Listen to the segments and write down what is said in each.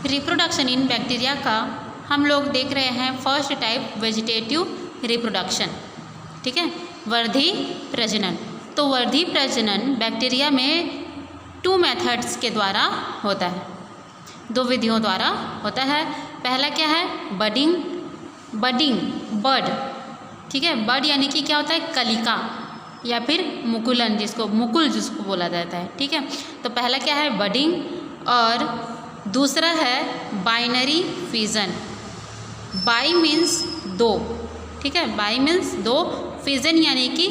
Reproduction in bacteria का हम लोग देख रहे हैं फर्स्ट टाइप वेजिटेटिव रिप्रोडक्शन, ठीक है, वर्धी प्रजनन। तो वर्धी प्रजनन बैक्टीरिया में 2 मेथड्स के द्वारा होता है, 2 विधियों द्वारा होता है। पहला क्या है, बडिंग, बड, ठीक है, बड यानी कि क्या होता है, कलिका या फिर मुकुलन, मुकुल जिसको बोला जाता है, ठीक है। तो पहला क्या है, बडिंग, और दूसरा है बाइनरी फिजन। बाई मीन्स 2, ठीक है, बाई मीन्स 2, फिजन यानी कि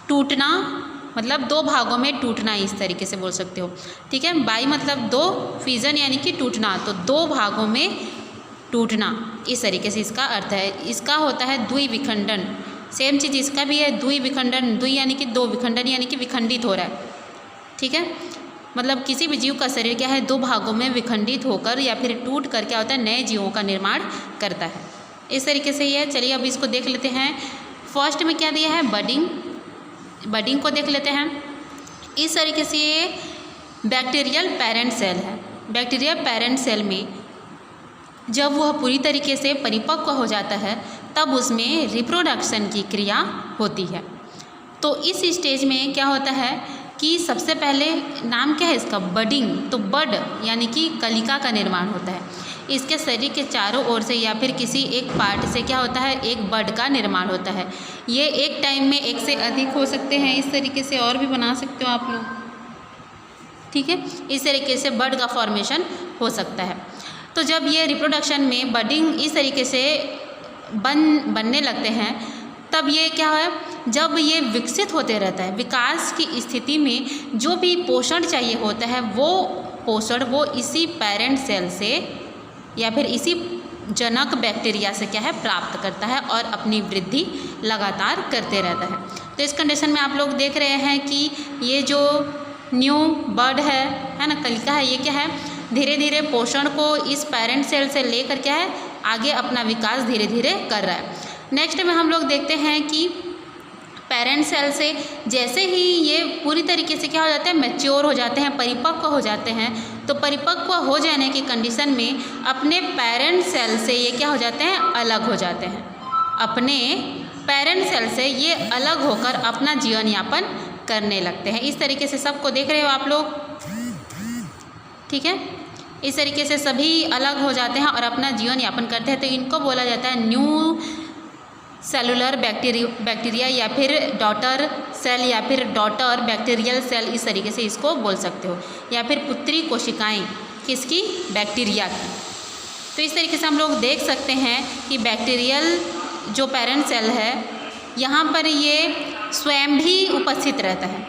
टूटना, मतलब 2 भागों में टूटना, इस तरीके से बोल सकते हो, ठीक है। बाई मतलब 2, फिजन यानी कि टूटना, तो 2 भागों में टूटना, इस तरीके से इसका अर्थ है। इसका होता है द्विविखंडन, सेम चीज़ इसका भी है, द्विविखंडन, द्वि यानी कि 2, विखंडन यानी कि विखंडित हो रहा है, ठीक है। मतलब किसी भी जीव का शरीर क्या है, 2 भागों में विखंडित होकर या फिर टूट कर क्या होता है, नए जीवों का निर्माण करता है, इस तरीके से ये। चलिए अब इसको देख लेते हैं। फर्स्ट में क्या दिया है, बडिंग को देख लेते हैं। इस तरीके से ये बैक्टीरियल पेरेंट सेल है। बैक्टीरियल पेरेंट सेल में जब वह पूरी तरीके से परिपक्व हो जाता है तब उसमें रिप्रोडक्शन की क्रिया होती है। तो इस स्टेज में क्या होता है कि सबसे पहले नाम क्या है इसका, बडिंग, तो बड यानी कि कलिका का निर्माण होता है। इसके शरीर के चारों ओर से या फिर किसी एक पार्ट से क्या होता है, एक बड का निर्माण होता है। ये एक टाइम में एक से अधिक हो सकते हैं, इस तरीके से और भी बना सकते हो आप लोग, ठीक है। इस तरीके से बड का फॉर्मेशन हो सकता है। तो जब ये रिप्रोडक्शन में बडिंग इस तरीके से बनने लगते हैं तब ये क्या है, जब ये विकसित होते रहता है, विकास की स्थिति में जो भी पोषण चाहिए होता है वो पोषण वो इसी पेरेंट सेल से या फिर इसी जनक बैक्टीरिया से क्या है प्राप्त करता है और अपनी वृद्धि लगातार करते रहता है। तो इस कंडीशन में आप लोग देख रहे हैं कि ये जो न्यू बर्ड है ना, कलिका है, ये क्या है, धीरे धीरे पोषण को इस पेरेंट सेल से लेकर क्या है आगे अपना विकास धीरे धीरे कर रहा है। नेक्स्ट में हम लोग देखते हैं कि पेरेंट सेल से जैसे ही ये पूरी तरीके से क्या हो जाते हैं, मैच्योर हो जाते हैं, परिपक्व हो जाते हैं, तो परिपक्व हो जाने की कंडीशन में अपने पेरेंट सेल से ये क्या हो जाते हैं, अलग हो जाते हैं। अपने पेरेंट सेल से ये अलग होकर अपना जीवन यापन करने लगते हैं। इस तरीके से सबको देख रहे हो आप लोग, ठीक है। इस तरीके से सभी अलग हो जाते हैं और अपना जीवन यापन करते हैं। तो इनको बोला जाता है न्यू सेलुलर बैक्टीरिया या फिर डॉटर सेल या फिर डॉटर बैक्टीरियल सेल, इस तरीके से इसको बोल सकते हो, या फिर पुत्री कोशिकाएं किसकी, बैक्टीरिया की। तो इस तरीके से हम लोग देख सकते हैं कि बैक्टीरियल जो पेरेंट सेल है यहाँ पर ये स्वयं भी उपस्थित रहता है,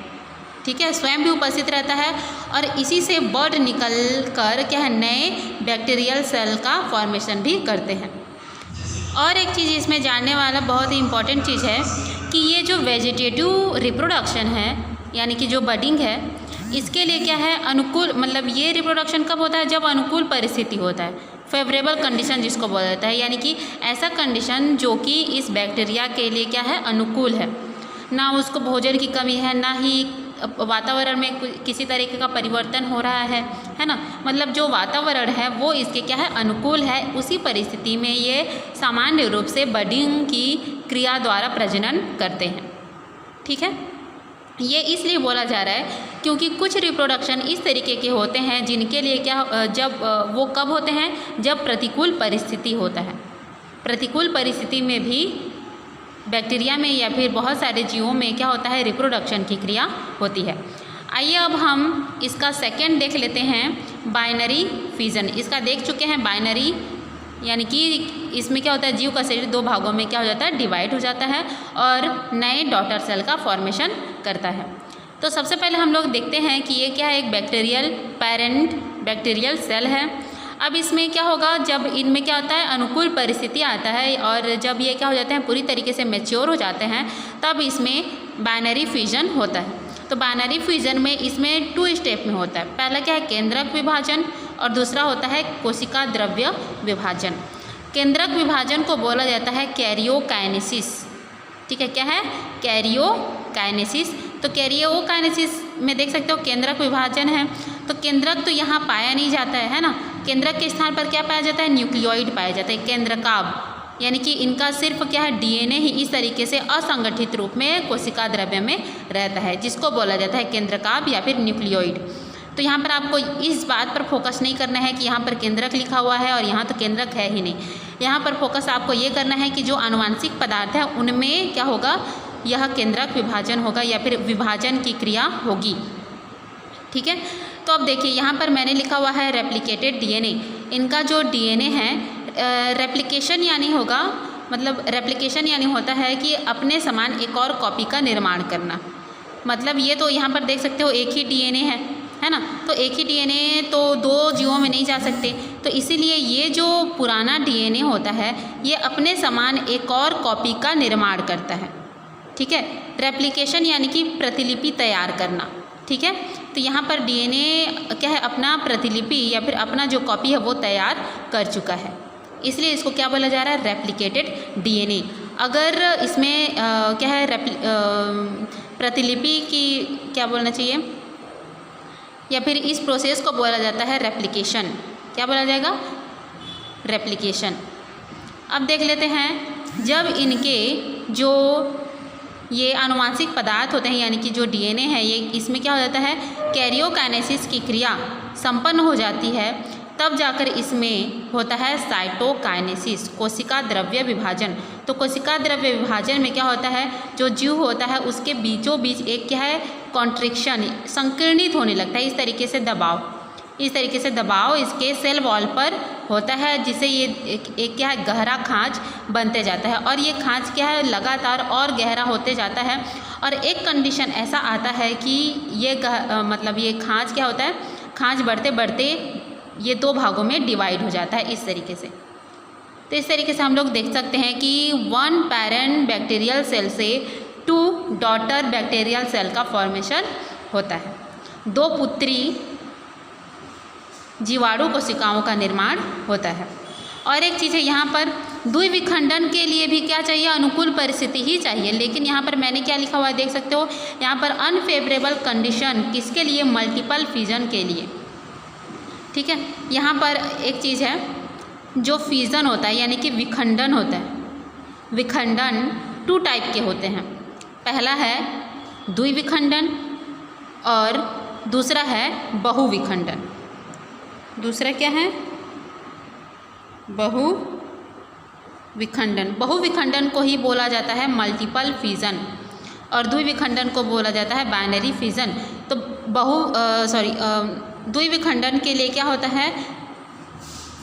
ठीक है, स्वयं भी उपस्थित रहता है और इसी से बर्ड निकल कर क्या है नए बैक्टीरियल सेल का फॉर्मेशन भी करते हैं। और एक चीज़ इसमें जानने वाला बहुत ही इम्पॉर्टेंट चीज़ है कि ये जो वेजिटेटिव रिप्रोडक्शन है यानी कि जो बडिंग है, इसके लिए क्या है अनुकूल, मतलब ये रिप्रोडक्शन कब होता है, जब अनुकूल परिस्थिति होता है, फेवरेबल कंडीशन जिसको बोला जाता है, यानी कि ऐसा कंडीशन जो कि इस बैक्टीरिया के लिए क्या है अनुकूल है, ना उसको भोजन की कमी है, ना ही वातावरण में किसी तरीके का परिवर्तन हो रहा है ना, मतलब जो वातावरण है वो इसके क्या है अनुकूल है। उसी परिस्थिति में ये सामान्य रूप से बडिंग की क्रिया द्वारा प्रजनन करते हैं, ठीक है। ये इसलिए बोला जा रहा है क्योंकि कुछ रिप्रोडक्शन इस तरीके के होते हैं जिनके लिए क्या, जब वो कब होते हैं, जब प्रतिकूल परिस्थिति होता है। प्रतिकूल परिस्थिति में भी बैक्टीरिया में या फिर बहुत सारे जीवों में क्या होता है, रिप्रोडक्शन की क्रिया होती है। आइए अब हम इसका सेकंड देख लेते हैं, बाइनरी फिजन। इसका देख चुके हैं बाइनरी, यानी कि इसमें क्या होता है, जीव का शरीर 2 भागों में क्या हो जाता है, डिवाइड हो जाता है और नए डॉटर सेल का फॉर्मेशन करता है। तो सबसे पहले हम लोग देखते हैं कि ये क्या है, एक बैक्टीरियल पेरेंट बैक्टीरियल सेल है। अब इसमें क्या होगा, जब इनमें क्या होता है अनुकूल परिस्थिति आता है और जब ये क्या हो जाते हैं पूरी तरीके से मैच्योर हो जाते हैं तब इसमें बाइनरी फिजन होता है। तो बाइनरी फिजन में इसमें 2 स्टेप में होता है। पहला क्या है, केंद्रक विभाजन और दूसरा होता है कोशिका द्रव्य विभाजन। केंद्रक विभाजन को बोला जाता है कैरियोकाइनेसिस, ठीक है, क्या है, कैरियोकाइनेसिस। तो कैरियोकाइनेसिस में देख सकते हो केंद्रक विभाजन है, तो केंद्रक तो यहाँ पाया नहीं जाता है ना, केंद्रक के स्थान पर क्या पाया जाता है, न्यूक्लियोइड पाया जाता है, केंद्रकाभ, यानी कि इनका सिर्फ क्या है, डीएनए ही इस तरीके से असंगठित रूप में कोशिका द्रव्य में रहता है, जिसको बोला जाता है केंद्रकाभ या फिर न्यूक्लियोइड। तो यहाँ पर आपको इस बात पर फोकस नहीं करना है कि यहाँ पर केंद्रक लिखा हुआ है और यहाँ तो केंद्रक है ही नहीं। यहाँ पर फोकस आपको ये करना है कि जो आनुवांशिक पदार्थ है उनमें क्या होगा, यह केंद्रक विभाजन होगा या फिर विभाजन की क्रिया होगी। ठीक है, तो अब देखिए यहाँ पर मैंने लिखा हुआ है रेप्लिकेटेड डीएनए। इनका जो डीएनए है रेप्लिकेशन यानी होगा, मतलब रेप्लिकेशन यानी होता है कि अपने समान एक और कॉपी का निर्माण करना। मतलब ये तो यहाँ पर देख सकते हो एक ही डीएनए है ना, तो एक ही डीएनए तो दो जीवों में नहीं जा सकते, तो इसीलिए ये जो पुराना डीएनए होता है ये अपने समान एक और कॉपी का निर्माण करता है। ठीक है, रेप्लिकेशन यानी कि प्रतिलिपि तैयार करना। ठीक है, तो यहाँ पर डीएनए क्या है, अपना प्रतिलिपि या फिर अपना जो कॉपी है वो तैयार कर चुका है, इसलिए इसको क्या बोला जा रहा है, रेप्लिकेटेड डीएनए। अगर इसमें क्या है प्रतिलिपि की क्या बोलना चाहिए, या फिर इस प्रोसेस को बोला जाता है रेप्लिकेशन। क्या बोला जाएगा, रेप्लिकेशन। अब देख लेते हैं, जब इनके जो ये आनुवांशिक पदार्थ होते हैं यानी कि जो डीएनए है ये, इसमें क्या हो जाता है, कैरियोकाइनेसिस की क्रिया संपन्न हो जाती है, तब जाकर इसमें होता है साइटोकाइनेसिस, कोशिका द्रव्य विभाजन। तो कोशिका द्रव्य विभाजन में क्या होता है, जो जीव होता है उसके बीचों बीच एक क्या है, कॉन्ट्रिक्शन, संकीर्णित होने लगता है, इस तरीके से दबाव इसके सेल वॉल पर होता है, जिससे ये एक क्या है, गहरा खांच बनते जाता है, और ये खांच क्या है, लगातार और गहरा होते जाता है। और एक कंडीशन ऐसा आता है कि ये मतलब ये खांच क्या होता है, खांच बढ़ते बढ़ते ये दो भागों में डिवाइड हो जाता है इस तरीके से। तो इस तरीके से हम लोग देख सकते हैं कि 1 पैरेंट बैक्टीरियल सेल से 2 डॉटर बैक्टीरियल सेल का फॉर्मेशन होता है, 2 पुत्री जीवाणु कोशिकाओं का निर्माण होता है। और एक चीज़ है, यहाँ पर द्विविखंडन के लिए भी क्या चाहिए, अनुकूल परिस्थिति ही चाहिए, लेकिन यहाँ पर मैंने क्या लिखा हुआ है देख सकते हो, यहाँ पर अनफेवरेबल कंडीशन किसके लिए, मल्टीपल फिजन के लिए। ठीक है, यहाँ पर एक चीज़ है, जो फिजन होता है यानी कि विखंडन होता है, विखंडन 2 टाइप के होते हैं। पहला है द्विविखंडन और दूसरा है बहुविखंडन। दूसरा क्या है, बहुविखंडन। बहुविखंडन को ही बोला जाता है मल्टीपल फिजन, और द्विविखंडन को बोला जाता है बाइनरी फिजन। तो द्विविखंडन के लिए क्या होता है,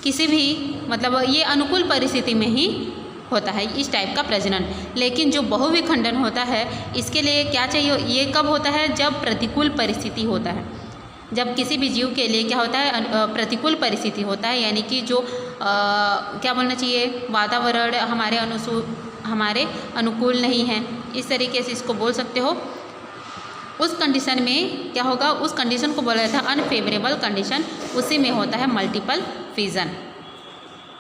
किसी भी मतलब ये अनुकूल परिस्थिति में ही होता है इस टाइप का प्रजनन। लेकिन जो बहुविखंडन होता है इसके लिए क्या चाहिए, ये कब होता है, जब प्रतिकूल परिस्थिति होता है, जब किसी भी जीव के लिए क्या होता है, प्रतिकूल परिस्थिति होता है, यानी कि जो क्या बोलना चाहिए, वातावरण हमारे अनुकूल नहीं है, इस तरीके से इसको बोल सकते हो। उस कंडीशन में क्या होगा, उस कंडीशन को बोला जाता है अनफेवरेबल कंडीशन, उसी में होता है मल्टीपल फिजन।